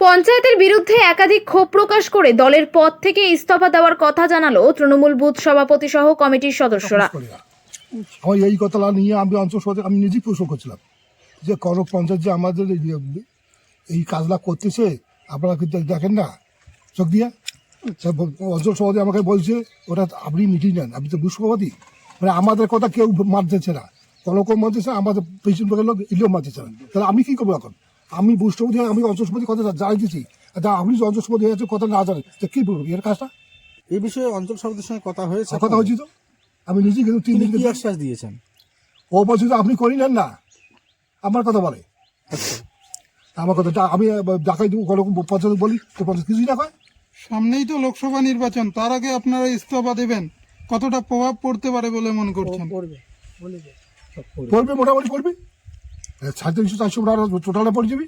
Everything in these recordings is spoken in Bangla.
পঞ্চায়েতের বিরুদ্ধে একাধিক ক্ষোভ প্রকাশ করে দলের পদ থেকে ইস্তফা দেওয়ার কথা জানালো তৃণমূল বুথ সভাপতি সহ কমিটির সদস্যরা। আমার এই কথা নিয়ে আমি অঞ্চল সভাপতি আমি নিজেই প্রশ্ন করছিলাম যে করক পঞ্চায়েত যে আমাদের এই কাজটা করতেছে আপনারা কিন্তু দেখেন না চোখ দিয়ে। অঞ্চল সভাপতি আমাকে বলছে ওটা আপনি মিটিং নেন, আপনি তো বুথ সভাপতি, মানে আমাদের কথা কেউ মানতেছে না, কলকম মানতেছে না, আমাদের পেছন থেকে লোক এলেও মানতেছে না। তাহলে আমি কি করবো এখন? আমি বুথ সভাপতি আমি অঞ্চল সভাপতি কথা জানাইতেছি, আপনি যে অঞ্চল সভাপতি হয়েছে কথা না জানেন তো কি বলবো এর কাজটা? এই বিষয়ে অঞ্চল সভাপতির সঙ্গে কথা হয়েছে? কথা হয়েছি তো, আমি নিজে কিন্তু 3 দিন কি আশ্বাস দিয়েছেন? ও বলছে যে আপনি করি নেন না, আমার কথা বলে। আমার কথাটা আমি ডাকাই দেবো কলকম পঞ্চায়েত বলি তো পঞ্চায়েত কিছুই না হয়। সামনেই তো লোকসভা নির্বাচন, তার আগে আপনারা ইস্তফা দেবেন, কতটা প্রভাব পড়তে পারে বলে মনে করছেন? পড়বে, মোটামুটি পড়বে, 350-400 টোটালে পড়ে যাবি।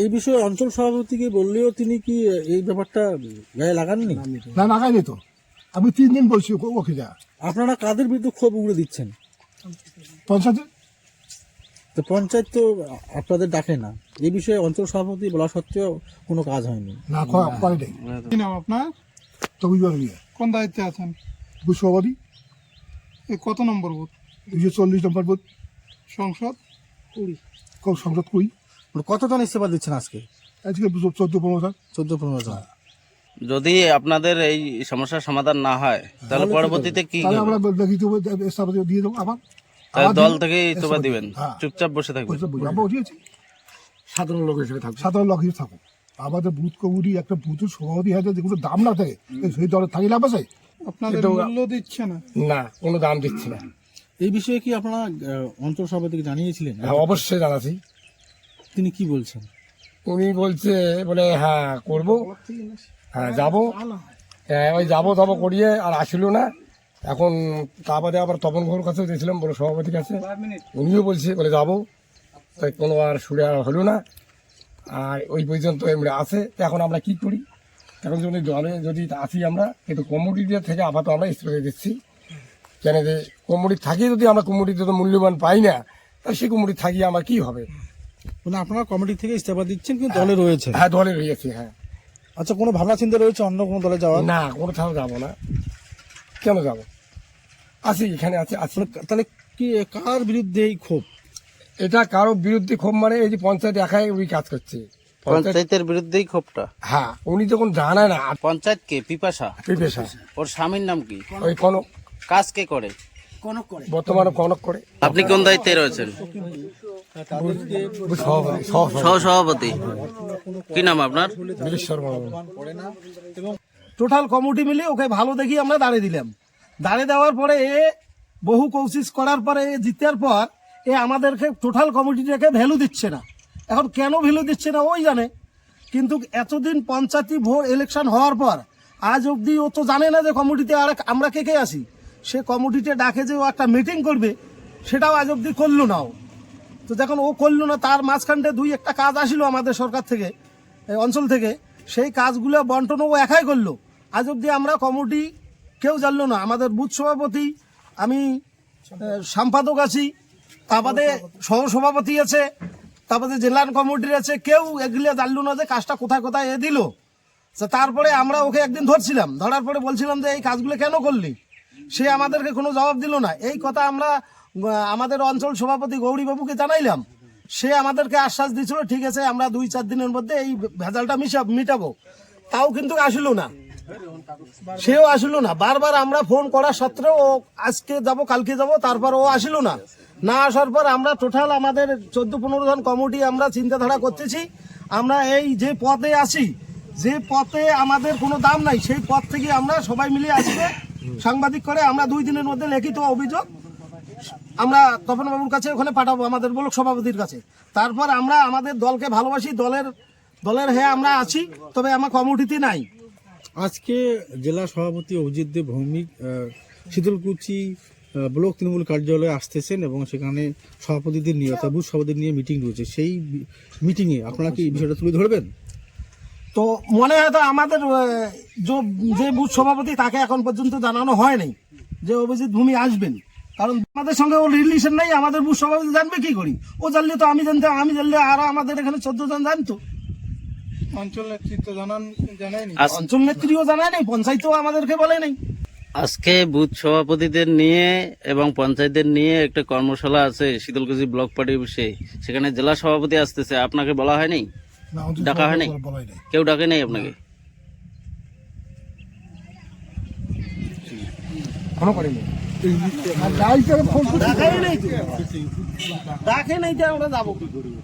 এই বিষয়ে অঞ্চল সভাপতিকে বললেও তিনি কি এই ব্যাপারটা গায়ে লাগাননি? না লাগাইনি তো, আমি 3 দিন বলছি ওকে যা। আপনারা কাদের বিরুদ্ধে ক্ষোভ উগড়ে দিচ্ছেন? পঞ্চায়েতে তো পঞ্চায়েত তো আপনাদের ডাকে না, এই বিষয়ে অঞ্চল সভাপতি বলা সত্ত্বেও কোনো কাজ হয়নি। না করে নেই। কি নাম আপনার? তো বুঝবার গিয়ে কোন দায়িত্বে আছেন? বুথ সভাপতি, এ কত নম্বর বুথ? 240 নম্বর বুথ, সংসদ সংসদ 20। কতজন ইস্তফা দিচ্ছেন আজকে? আজকে 14-15 জন। 14-15 জন। যদি আপনাদের এই সমস্যার সমাধান না হয় তাহলে পরবর্তীতে কি তাহলে হবে? আমরা দেখি তো স্থাপতি দিয়ে দেবো আবার। তাহলে দল থেকে ইস্তফা দিবেন, হ্যাঁ। চুপচাপ বসে থাকবেন? আমরা উঠিয়েছি সাধারণ লোক হিসেবে থাকবো, সাধারণ লোক হিসেবে থাকবো। আমাদের বুথ কমিটি একটা বুথের সভাপতি হয়েছে যেগুলো দাম না থাকে সেই দলের থাকি লাভ আছে? আপনাদের মূল্য দিচ্ছে না? না, কোনো দাম দিচ্ছে না। এই বিষয়ে কি আপনারা অঞ্চল সভাপতিকে জানিয়েছিলেন? হ্যাঁ অবশ্যই জানাছি। তিনি কি বলছেন? উনি বলছে বলে হ্যাঁ করবো, হ্যাঁ যাবো, ওই যাবো করিয়ে আর আসলো না। এখন তারপরে আবার তপন ঘোর কাছেও গেছিলাম বলে সভাপতির কাছে, উনিও বলছে বলে যাবো, তাই কোনো আর সুরে আর হলো না। আর ওই পর্যন্ত এমনি আছে। এখন আমরা কি করি? এখন যদি দলে যদি আসি আমরা কিন্তু কমিটি থেকে আপাতত আমরা ইস্তফা দিচ্ছি। কেন যে কমিটি থাকি যদি আমরা কমিটিতে তো মূল্যবান পাই না, তাহলে সেই কমিটি থাকিয়ে আমার কি হবে? মানে আপনারা কমিটি থেকে ইস্তফা দিচ্ছেন কিন্তু দলে রয়েছে? হ্যাঁ দলে রয়েছে। হ্যাঁ। আচ্ছা, কোনো ভাবনা চিন্তা রয়েছে অন্য কোনো দলে যাওয়ার? না, কোথাও যাবো না। কেন যাবো? আছি, এখানে আছি। তাহলে কি কার বিরুদ্ধে এই ক্ষোভ? এটা কারো বিরুদ্ধে ক্ষোভ মানে এই যে পঞ্চায়েত একাই উনি কাজ করছে। পঞ্চায়েতের বিরুদ্ধেই ক্ষোভটা? হ্যাঁ, উনি যখন জানায় না পঞ্চায়েত কে? পিপাসা? পেশা ওর স্বামীর নাম কি? ওই কনক, কাজ কে করে? বর্তমানে কনক করে। আপনি কোন দায়িত্বে রয়েছেন? সহ সভাপতি। কি নাম আপনার? টোটাল কমিটি মিলে ওকে ভালো দেখি আমরা দাঁড়িয়ে দিলাম। দাঁড়িয়ে দেওয়ার পরে বহু কোশিশ করার পরে জিতার পর আমাদেরকে টোটাল কমিটিটাকে ভ্যালু দিচ্ছে না। এখন কেন ভ্যালু দিচ্ছে না ওই জানে, কিন্তু এতদিন পঞ্চায়েতি ভোট ইলেকশন হওয়ার পর আজ অবধি ও তো জানে না যে কমিটিতে আর আমরা কে কে আসি। সে কমিটিতে ডাকে যে ও একটা মিটিং করবে, সেটাও আজ অবধি করলো না ও। তো যখন ও করলো না, তার মাঝখানটা 2-1টা কাজ আসিল আমাদের সরকার থেকে, অঞ্চল থেকে, সেই কাজগুলো বন্টন ও একাই করলো। আজ অবধি আমরা কমিটি কেউ জানলো না। আমাদের বুথ সভাপতি, আমি সম্পাদক আছি, তারপরে সহসভাপতি আছে, তারপরে জেলার কমিটির আছে, কেউ এগুলো জানলো না যে কাজটা কোথায় কোথায় দিল। তারপরে আমরা ওকে একদিন ধরছিলাম, ধরার পরে বলছিলাম যে এই কাজগুলো কেন করলি, সে আমাদেরকে কোনো জবাব দিল না। এই কথা আমরা আমাদের অঞ্চল সভাপতি গৌরীবাবুকে জানাইলাম। সে আমাদেরকে আশ্বাস দিয়েছিল ঠিক আছে আমরা 2-4 দিনের মধ্যে এই ভেজালটা মিটাবো। তাও কিন্তু আসলো না, সেও আসলো না। বারবার আমরা ফোন করা সত্ত্বেও ও আজকে যাব কালকে যাব, তারপর ও আসলো না। না আসার পর আমরা টোটাল আমাদের 14-15 জন কমিটি আমরা চিন্তাধারা করতেছি, আমরা এই যে পথে আসি, যে পথে আমাদের কোনো দাম নাই, সেই পথ থেকে আমরা সবাই মিলে আসবে সাংবাদিক করে আমরা 2 দিনের মধ্যে লিখিত অভিযোগ আমরা তপন বাবুর কাছে ওখানে পাঠাবো, আমাদের ব্লক সভাপতির কাছে। তারপর আমরা আমাদের দলকে ভালোবাসি, দলের হ্যাঁ আমরা আছি, তবে আমার কমিটিতে নাই। আজকে জেলা সভাপতি অভিজিৎ দেব ভৌমিক শীতলকুচি ব্লক তৃণমূল কার্যালয়ে আসতেছেন এবং সেখানে সভাপতিদের নিয়ে অর্থাৎ বুথ সভাপতিদের নিয়ে মিটিং রয়েছে। সেই মিটিংয়ে আপনারা কি এই বিষয়টা তুলে ধরবেন? তো মনে হয় তো আমাদের যে বুথ সভাপতি তাকে এখন পর্যন্ত জানানো হয়নি যে অভিজিৎ ভূমি আসবেন, কারণ আমাদের সঙ্গে ওর রিলেশন নেই। আমাদের বুথ সভাপতি জানবে কি করি? ও জানলে তো আমি জানতাম, আমি জানলে আরো আমাদের এখানে 14 জন জানতো। অঞ্চল নেতৃত্ব জানায়নি? অঞ্চল নেত্রীও জানায় নাই, পঞ্চায়েতও আমাদেরকে বলে নাই। আজকে বুথ সভাপতিদের নিয়ে এবং পঞ্চায়েতদের নিয়ে একটা কর্মশালা আছে শীতলকুচি ব্লক পার্টি অফিসে, সেখানে জেলা সভাপতি আসতেছে, আপনাকে বলা হয়নি? ডাকা হয়নি? কেউ ডাকে নাই আপনাকে? এখনো করেনি। ডাকাই নাই তো, ডাকে নাই তো আমরা যাবো কি করবো?